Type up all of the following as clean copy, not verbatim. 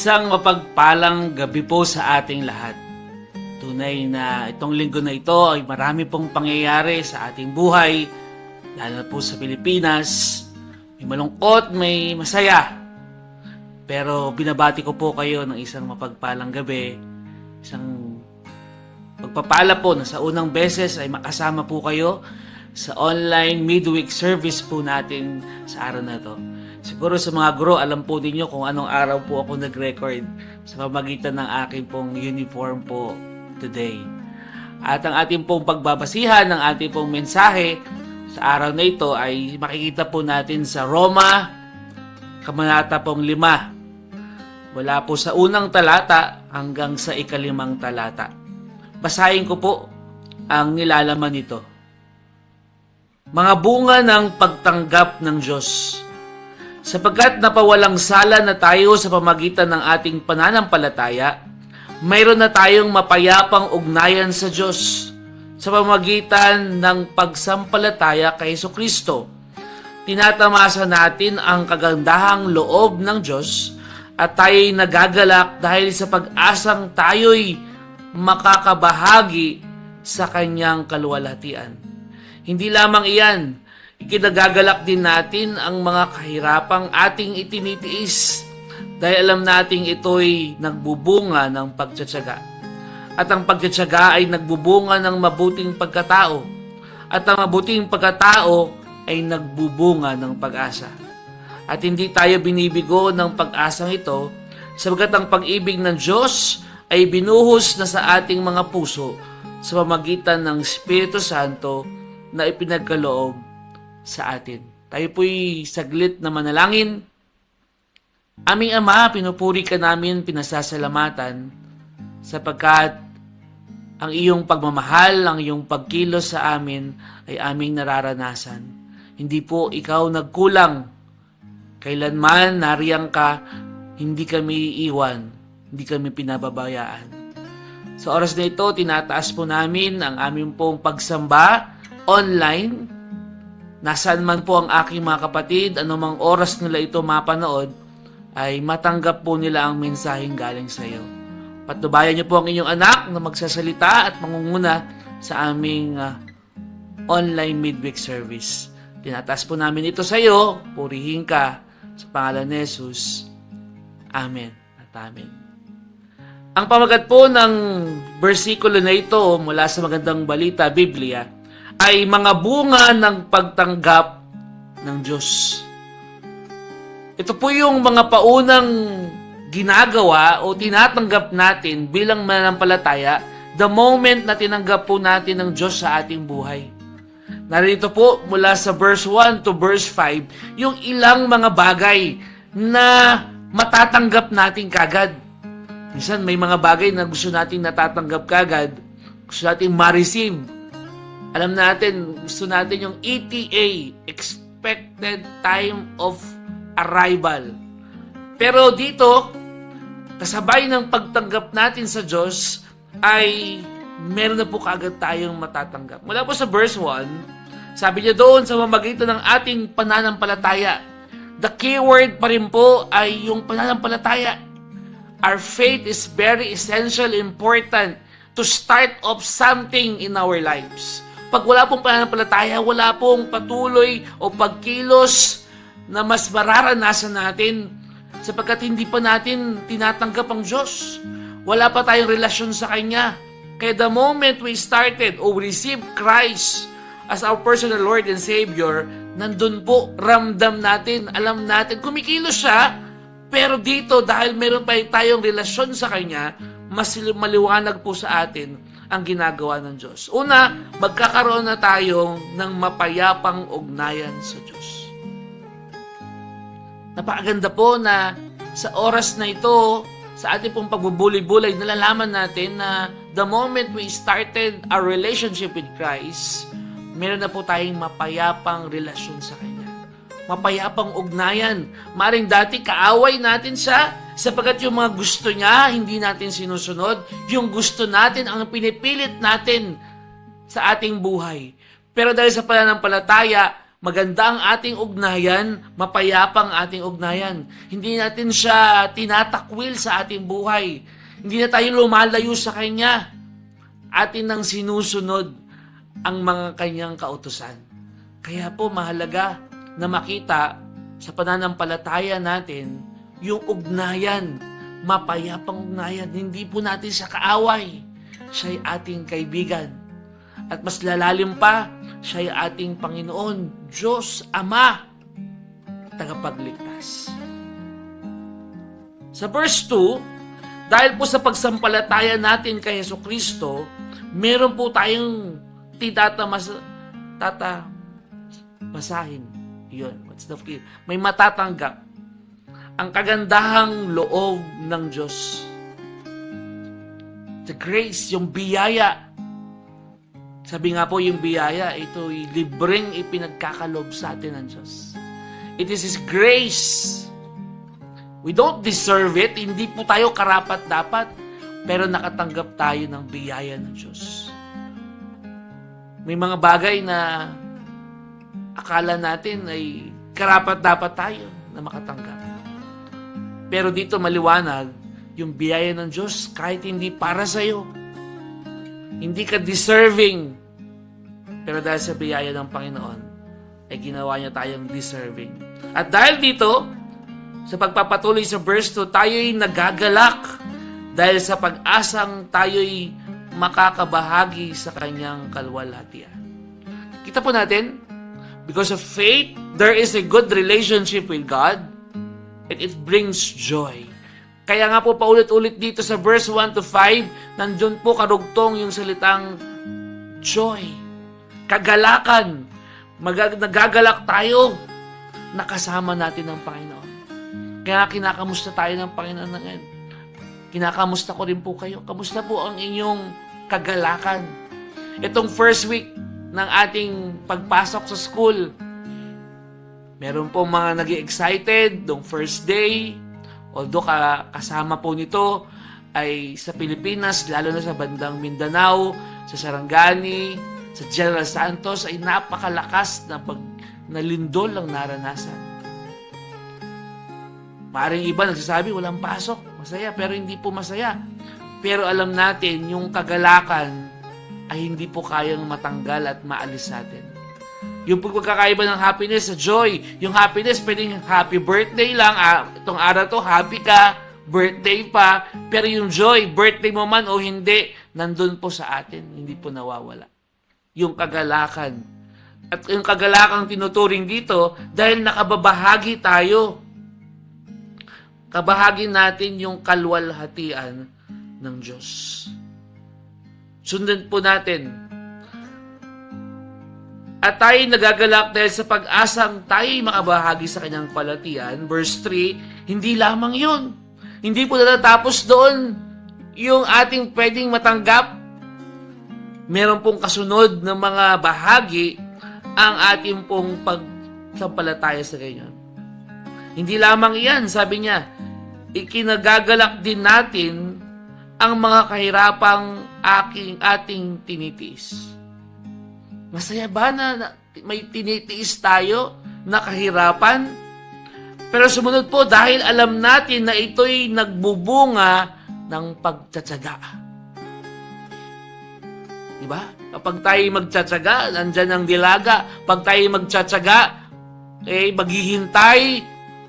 Isang mapagpalang gabi po sa ating lahat. Tunay na itong linggo na ito ay marami pong pangyayari sa ating buhay, lalo na po sa Pilipinas. May malungkot, may masaya. Pero binabati ko po kayo ng isang mapagpalang gabi, isang pagpapala po na sa unang beses ay makasama po kayo sa online midweek service po natin sa araw na ito. Siguro sa mga guro, alam po ninyo kung anong araw po ako nag-record sa pamagitan ng aking pong uniform po today. At ang ating pong pagbabasihan ng ating pong mensahe sa araw na ito ay makikita po natin sa Roma, Kabanata pong 5. Wala po sa unang talata hanggang sa 5 talata. Basahin ko po ang nilalaman nito. Mga bunga ng pagtanggap ng Diyos. Sapagkat napawalang sala na tayo sa pamagitan ng ating pananampalataya, mayroon na tayong mapayapang ugnayan sa Diyos sa pamagitan ng pagsampalataya kay Jesucristo. Tinatamasa natin ang kagandahang loob ng Diyos at tayo'y nagagalak dahil sa pag-asang tayo'y makakabahagi sa Kanyang kaluwalhatian. Hindi lamang iyan, ikinagagalak din natin ang mga kahirapang ating itinitiis dahil alam nating ito'y nagbubunga ng pagtsatsaga. At ang pagtsatsaga ay nagbubunga ng mabuting pagkatao. At ang mabuting pagkatao ay nagbubunga ng pag-asa. At hindi tayo binibigo ng pag-asang ito sapagkat ang pag-ibig ng Diyos ay binuhos na sa ating mga puso sa pamagitan ng Espiritu Santo na ipinagkaloob sa atin. Tayo po'y saglit na manalangin. Aming Ama, pinupuri ka namin, pinasasalamatan sapagkat ang iyong pagmamahal, ang iyong pagkilos sa amin ay aming nararanasan. Hindi po ikaw nagkulang. Kailanman nariyang ka, hindi kami iiwan, hindi kami pinababayaan. Sa oras na ito, tinataas po namin ang aming pong pagsamba online. Nasaan man po ang aking mga kapatid, anumang oras nila ito mapanood, ay matanggap po nila ang mensaheng galing sa iyo. Patnubayan niyo po ang inyong anak na magsasalita at mangunguna sa aming online midweek service. Tinataas po namin ito sa iyo, purihin ka sa pangalan ni Jesus. Amen at amen. Ang pamagat po ng bersikulo na ito mula sa Magandang Balita, Biblia, ay mga bunga ng pagtanggap ng Diyos. Ito po yung mga paunang ginagawa o tinatanggap natin bilang mananampalataya the moment na tinanggap po natin ng Diyos sa ating buhay. Narito po mula sa verse 1 to verse 5 yung ilang mga bagay na matatanggap natin kagad. Minsan may mga bagay na gusto nating natatanggap kagad, gusto nating ma-receive. Alam natin, gusto natin yung ETA, expected time of arrival. Pero dito, kasabay ng pagtanggap natin sa Diyos, ay meron na po kagad tayong matatanggap. Mula po sa verse 1, sabi niya doon sa pamamagitan ng ating pananampalataya. The key word pa rin po ay yung pananampalataya. Our faith is very essential, important to start off something in our lives. Pag wala pong pananampalataya, wala pong patuloy o pagkilos na mas mararanasan natin sapagkat hindi pa natin tinatanggap ang Diyos. Wala pa tayong relasyon sa Kanya. Kaya the moment we started or received Christ as our personal Lord and Savior, nandun po, ramdam natin, alam natin, kumikilos siya, pero dito, dahil meron pa tayong relasyon sa Kanya, mas maliwanag po sa atin ang ginagawa ng Diyos. Una, magkakaroon na tayo ng mapayapang ugnayan sa Diyos. Napakaganda po na sa oras na ito, sa ating pong pagbubulay-bulay, nalalaman natin na the moment we started our relationship with Christ, meron na po tayong mapayapang relasyon sa Kanya. Mapayapang ugnayan. Maring dati kaaway natin siya sapagkat yung mga gusto niya, hindi natin sinusunod. Yung gusto natin, ang pinipilit natin sa ating buhay. Pero dahil sa pananampalataya, maganda ang ating ugnayan, mapayapa ang ating ugnayan. Hindi natin siya tinatakwil sa ating buhay. Hindi na tayo lumalayo sa Kanya. Atin nang sinusunod ang mga Kanyang kautusan. Kaya po mahalaga na makita sa pananampalataya natin yung ugnayan, mapayapang ugnayan. Hindi po natin siya kaaway. Siya'y ating kaibigan. At mas lalalim pa, siya'y ating Panginoon, Diyos Ama, tagapagligtas. Sa verse 2, dahil po sa pagsampalataya natin kay Jesucristo, meron po tayong masahin. Yun, what's the key? May matatanggap ang kagandahang loob ng Diyos. The grace, yung biyaya. Sabi nga po, yung biyaya, ito'y libreng ipinagkakalob sa atin ng Diyos. It is His grace. We don't deserve it. Hindi po tayo karapat-dapat. Pero nakatanggap tayo ng biyaya ng Diyos. May mga bagay na akala natin ay karapat-dapat tayo na makatanggap. Pero dito maliwanag, yung biyaya ng Diyos kahit hindi para sa'yo. Hindi ka deserving. Pero dahil sa biyaya ng Panginoon, ay ginawa niya tayong deserving. At dahil dito, sa pagpapatuloy sa verse 2, tayo'y nagagalak dahil sa pag-asang tayo'y makakabahagi sa kanyang kalwalhatian. Kita po natin, because of faith, there is a good relationship with God, and it brings joy. Kaya nga po paulit-ulit dito sa verse 1 to 5, nandun po karugtong yung salitang joy. Kagalakan. Nagagalak tayo. Nakasama natin ang Panginoon. Kaya kinakamusta tayo ng Panginoon ngayon. Kinakamusta ko rin po kayo. Kamusta po ang inyong kagalakan? Itong first week ng ating pagpasok sa school, meron po mga nag-excited nung first day. Although kasama po nito ay sa Pilipinas, lalo na sa bandang Mindanao, sa Sarangani, sa General Santos, ay napakalakas na lindol ang naranasan. Maring iba nagsasabi, walang pasok, masaya, pero hindi po masaya. Pero alam natin, yung kagalakan ay hindi po kayang matanggal at maalis sa atin. Yung pagkakaiba ng happiness sa joy. Yung happiness, pwedeng happy birthday lang. Itong araw to, happy ka, birthday pa. Pero yung joy, birthday mo man o hindi, nandun po sa atin. Hindi po nawawala. Yung kagalakan. At yung kagalakan tinuturing dito, dahil nakababahagi tayo. Kabahagi natin yung kalwalhatian ng Diyos. Sundan po natin. At tayo nagagalak dahil sa pag-asang tayo'y makabahagi sa kanyang palatian. Verse 3, hindi lamang yun. Hindi po natatapos doon yung ating pwedeng matanggap. Meron pong kasunod ng mga bahagi ang ating pong pagsampalataya sa ganyan. Hindi lamang iyan, sabi niya, ikinagagalak din natin ang mga kahirapang ating tinitiis. Masaya ba na may tinitiis tayo na kahirapan? Pero sumunod po, dahil alam natin na ito'y nagbubunga ng pagtsatsaga. Diba? Kapag tayo magtsatsaga, nandyan ang dilaga. Pag tayo magtsatsaga, maghihintay,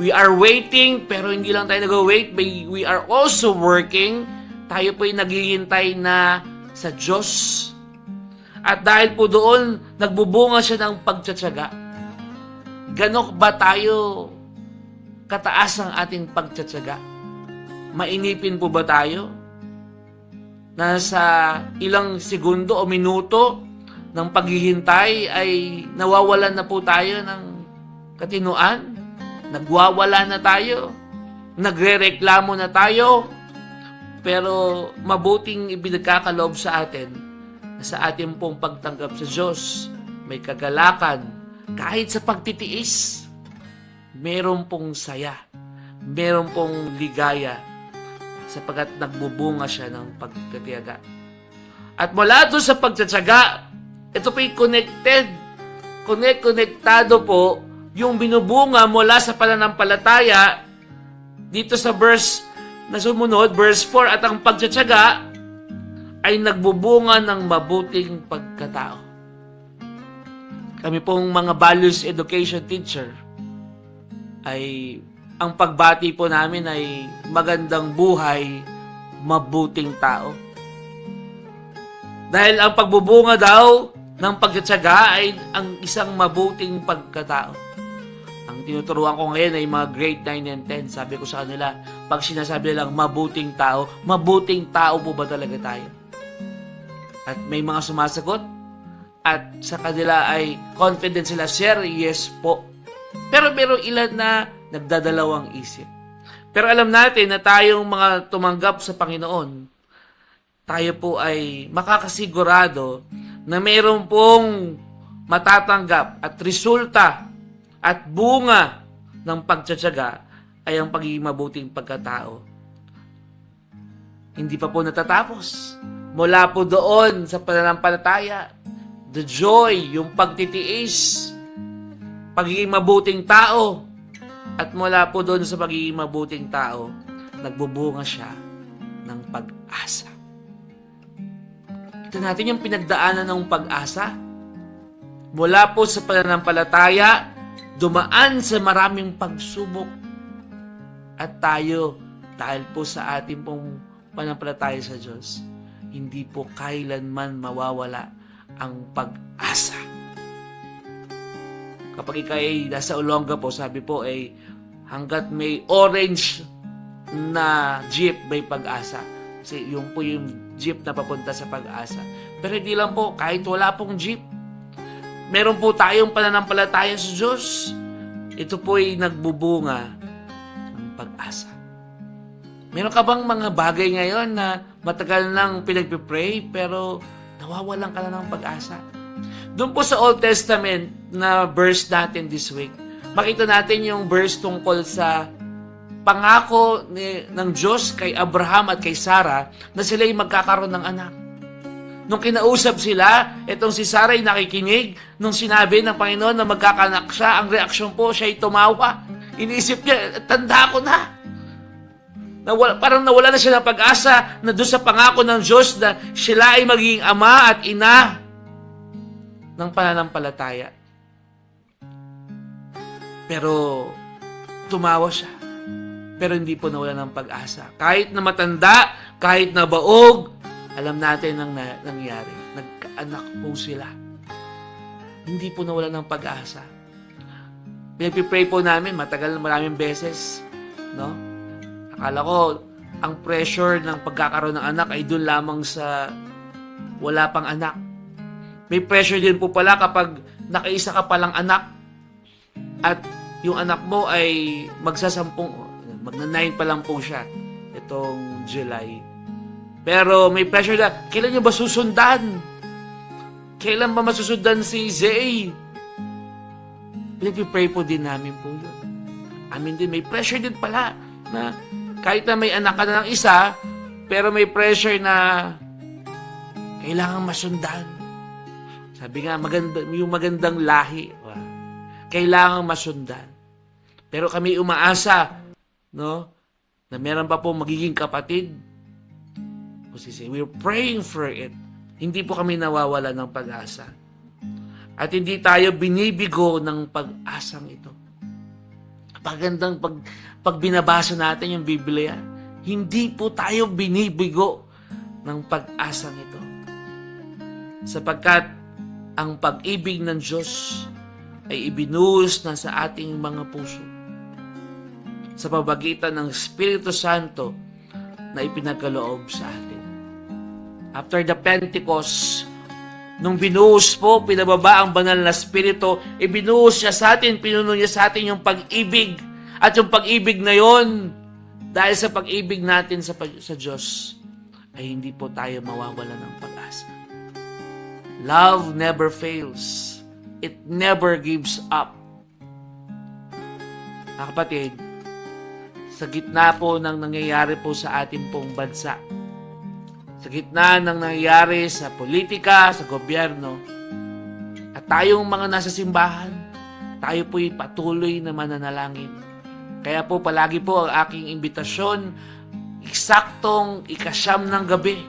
we are waiting, pero hindi lang tayo nag-wait, we are also working. Tayo po'y naghihintay na sa Diyos. At dahil po doon, nagbubunga siya ng pagtsatsaga. Ganok ba tayo kataas ang ating pagtsatsaga? Mainipin po ba tayo? Nasa ilang segundo o minuto ng paghihintay ay nawawalan na po tayo ng katinuan? Nagwawala na tayo? Nagrereklamo na tayo? Pero mabuting ibinagkakaloob sa atin sa ating pong pagtanggap sa Diyos, may kagalakan, kahit sa pagtitiis, meron pong saya, meron pong ligaya, sapagkat nagbubunga siya ng pagkatiyaga. At mula doon sa pagtsatsaga, ito po'y connected konektado po yung binubunga mula sa pananampalataya dito sa verse na sumunod, verse 4, at ang pagtsatsaga ay nagbubunga ng mabuting pagkatao. Kami pong mga values education teacher ay ang pagbati po namin ay magandang buhay, mabuting tao. Dahil ang pagbubunga daw ng pagtsatsaga ay ang isang mabuting pagkatao. Ang tinuturuan ko ngayon ay mga grade 9 and 10. Sabi ko sa kanila, pag sinasabi nilang mabuting tao po ba talaga tayo? At may mga sumasagot at sa kanila ay confident sila, sir, yes po. Pero ilan na nagdadalawang isip. Pero alam natin na tayong mga tumanggap sa Panginoon, tayo po ay makakasigurado na mayroon pong matatanggap at resulta at bunga ng pagtsatsaga ay ang pagiging mabuting pagkatao. Hindi pa po natatapos. Mula po doon sa pananampalataya, the joy, yung pagtitiis, pagiging mabuting tao, at mula po doon sa pagiging mabuting tao, nagbubunga siya ng pag-asa. Ito natin yung pinagdaanan ng pag-asa. Mula po sa pananampalataya, dumaan sa maraming pagsubok. At tayo, dahil po sa ating pong pananampalataya sa Diyos, hindi po kailanman mawawala ang pag-asa. Kapag ikay nasa Olonga po, sabi po ay hanggat may orange na jeep, may pag-asa. Kasi yung po yung jeep na papunta sa pag-asa. Pero hindi lang po, kahit wala pong jeep, meron po tayong pananampalataya sa Diyos. Ito po ay nagbubunga ng pag-asa. Meron ka bang mga bagay ngayon na matagal nang pinagpipray pero nawawalan ka na ng pag-asa? Doon po sa Old Testament na verse natin this week, makita natin yung verse tungkol sa pangako ng Diyos kay Abraham at kay Sarah na sila'y magkakaroon ng anak. Nung kinausap sila, itong si Sarah ay nakikinig. Nung sinabi ng Panginoon na magkakanak siya, ang reaksyon po, siya ay tumawa. Iniisip niya, tanda ko na. Parang nawala na siya ng pag-asa na doon sa pangako ng Diyos na sila ay magiging ama at ina ng pananampalataya. Pero tumawa siya. Pero hindi po nawala ng pag-asa. Kahit na matanda, kahit na baog, alam natin ang nangyari. Nagkaanak po sila. Hindi po nawala ng pag-asa. Pinagpipray po namin, maraming beses. No? Akala ko, ang pressure ng pagkakaroon ng anak ay doon lamang sa wala pang anak. May pressure din po pala kapag nakaisa ka palang anak at yung anak mo ay magna-9 pa lang po siya itong July. Pero may pressure na, kailan niyo ba susundan? Kailan ba masusundan si Zay? Pinag-pray po din namin po yun. Amin din, may pressure din pala na kahit na may anak ka na ng isa, pero may pressure na kailangan masundan. Sabi nga, yung magandang lahi, kailangan masundan. Pero kami umaasa, no, na meron pa po magiging kapatid. We're praying for it. Hindi po kami nawawala ng pag-asa. At hindi tayo binibigo ng pag-asang ito. Pagandang pag binabasa natin yung Biblia, hindi po tayo binibigo ng pag-asang ito. Sapagkat ang pag-ibig ng Diyos ay ibinuhos na sa ating mga puso sa pamagitan ng Espiritu Santo na ipinagkaloob sa atin. After the Pentecost, nung binuhos po, pinababa ang banal na Espiritu, ibinuhos niya sa atin, pinuno niya sa atin yung pag-ibig. At yung pag-ibig na yon, dahil sa pag-ibig natin sa Diyos, ay hindi po tayo mawawala ng pag-asa. Love never fails. It never gives up. Mga kapatid, sa gitna po ng nangyayari po sa ating pong bansa, sa gitna ng nangyayari sa politika, sa gobyerno, at tayong mga nasa simbahan, tayo po'y patuloy na mananalangin. Kaya po palagi po ang aking imbitasyon, eksaktong 9 ng gabi,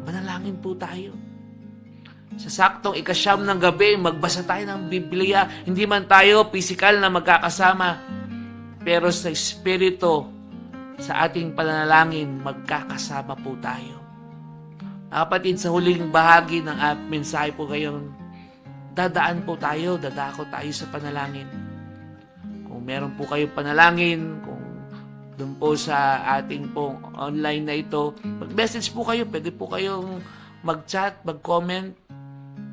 manalangin po tayo. Sa saktong 9 ng gabi, magbasa tayo ng Biblia. Hindi man tayo physical na magkakasama, pero sa Espiritu, sa ating pananalangin, magkakasama po tayo. Mga kapatid, sa huling bahagi ng mensahe po ngayon, dadaan po tayo, dadako tayo sa panalangin. Kung meron po kayong panalangin, kung doon po sa ating pong online na ito, mag-message po kayo, pwede po kayong mag-chat, mag-comment,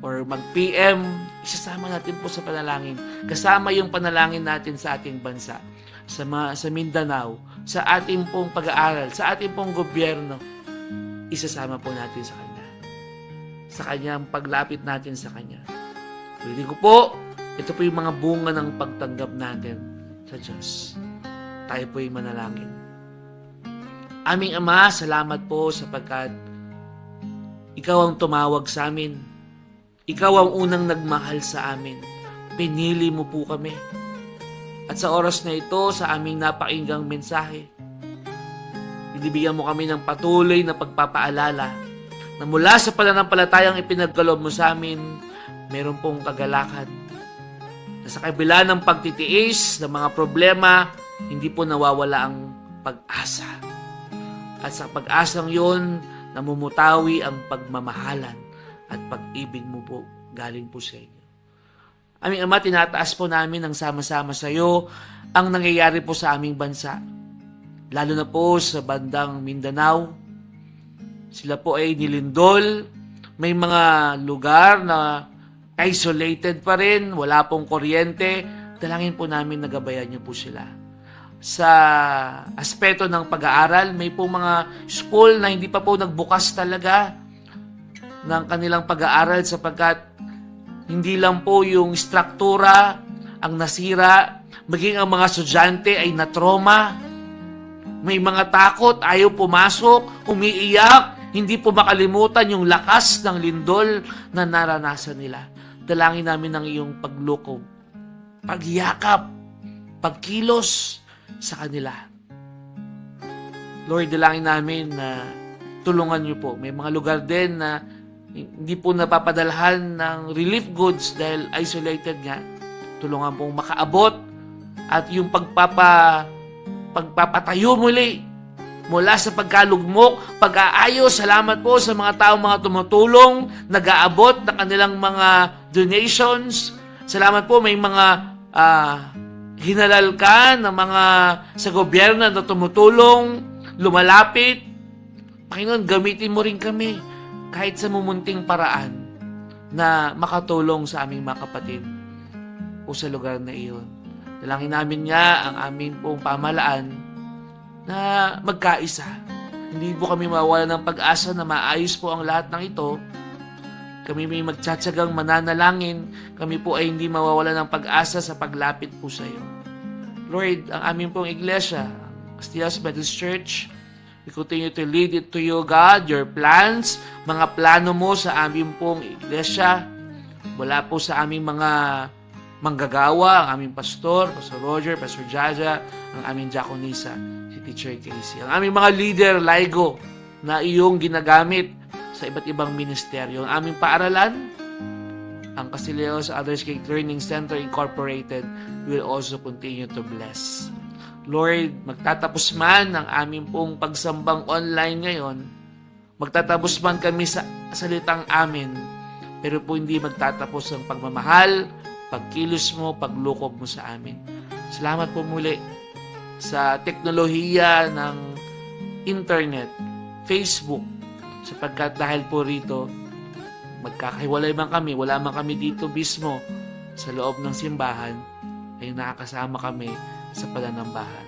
or mag-PM, isasama natin po sa panalangin. Kasama yung panalangin natin sa ating bansa, sa Mindanao, sa ating pong pag-aaral, sa ating pong gobyerno, isasama po natin sa Kanya. Sa Kanyang paglapit natin sa Kanya. Pwede ko po, ito po yung mga bunga ng pagtanggap natin sa Diyos. Tayo po yung manalangin. Aming Ama, salamat po sapagkat Ikaw ang tumawag sa amin. Ikaw ang unang nagmahal sa amin. Pinili mo po kami. At sa oras na ito, sa aming napakinggang mensahe, binibigyan mo kami ng patuloy na pagpapaalala na mula sa pananampalatayang ipinagkaloob mo sa amin, meron pong kagalakan. Na sa kabila ng pagtitiis ng mga problema, hindi po nawawala ang pag-asa. At sa pag-asang yun, namumutawi ang pagmamahalan at pag-ibig mo po galing po sa inyo. Aming Ama, tinataas po namin ang sama-sama sa iyo ang nangyayari po sa aming bansa. Lalo na po sa bandang Mindanao. Sila po ay nilindol. May mga lugar na isolated pa rin, wala pong kuryente. Dalangin po namin nagabayan niyo po sila. Sa aspeto ng pag-aaral, may po mga school na hindi pa po nagbukas talaga ng kanilang pag-aaral sapagkat hindi lang po yung struktura ang nasira, maging ang mga estudyante ay na-trauma. May mga takot, ayaw pumasok, umiiyak, hindi po makalimutan yung lakas ng lindol na naranasan nila. Dalangin namin ng iyong paglukob, pagyakap, pagkilos sa kanila. Lord, dalangin namin na tulungan niyo po. May mga lugar din na hindi po napapadalhan ng relief goods dahil isolated nga. Tulungan pong makaabot at yung pagpapatayo muli mula sa pagkalugmok, pag-aayos. Salamat po sa mga taong mga tumutulong, nag-aabot ng kanilang mga donations. Salamat po, may mga hinalal ka ng mga sa gobyerno na tumutulong, lumalapit. Panginoon, gamitin mo rin kami kahit sa mumunting paraan na makatulong sa aming mga kapatid o sa lugar na iyon. Dalangin namin nga ang aming pong pamahalaan na magkaisa. Hindi po kami mawawala ng pag-asa na maayos po ang lahat ng ito. Kami may magtsatsagang mananalangin. Kami po ay hindi mawawala ng pag-asa sa paglapit po sa iyo. Lord, ang aming pong iglesia, Castillas Methodist Church, we continue to lead it to you, God, your plans, mga plano mo sa aming pong iglesia, wala po sa aming mga manggagawa, ang aming pastor, Pastor Roger, Pastor Jaja, ang aming diakonisa, si Teacher Casey. Ang aming mga leader, Laigo, na iyong ginagamit sa iba't ibang ministeryo. Ang aming paaralan, ang Castilleos Others Gate Learning Center Incorporated will also continue to bless. Lord, magtatapos man ang aming pong pagsambang online ngayon, magtatapos man kami sa salitang amin, pero po hindi magtatapos ang pagmamahal, pagkilos mo, paglukob mo sa amin. Salamat po muli sa teknolohiya ng internet, Facebook, sapagkat dahil po rito, magkakahiwalay man kami, wala man kami dito mismo sa loob ng simbahan, ay nakakasama kami sa pananambahan.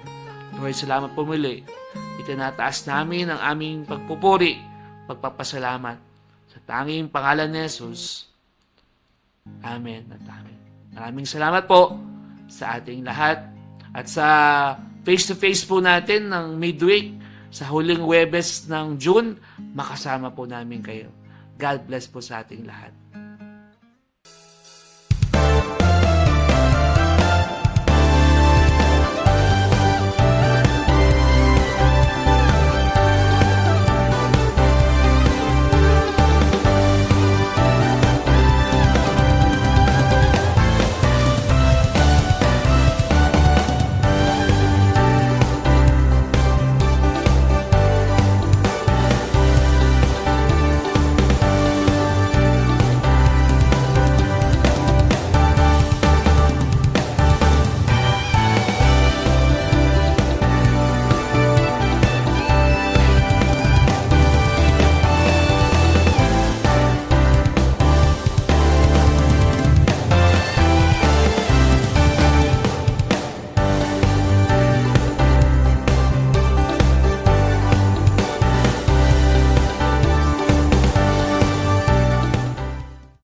Lord, salamat po muli. Itinataas namin ang aming pagpupuri, pagpapasalamat sa tanging pangalan ni Jesus. Amen at amen. Maraming salamat po sa ating lahat at sa face-to-face po natin ng midweek sa huling Huwebes ng June, makasama po namin kayo. God bless po sa ating lahat.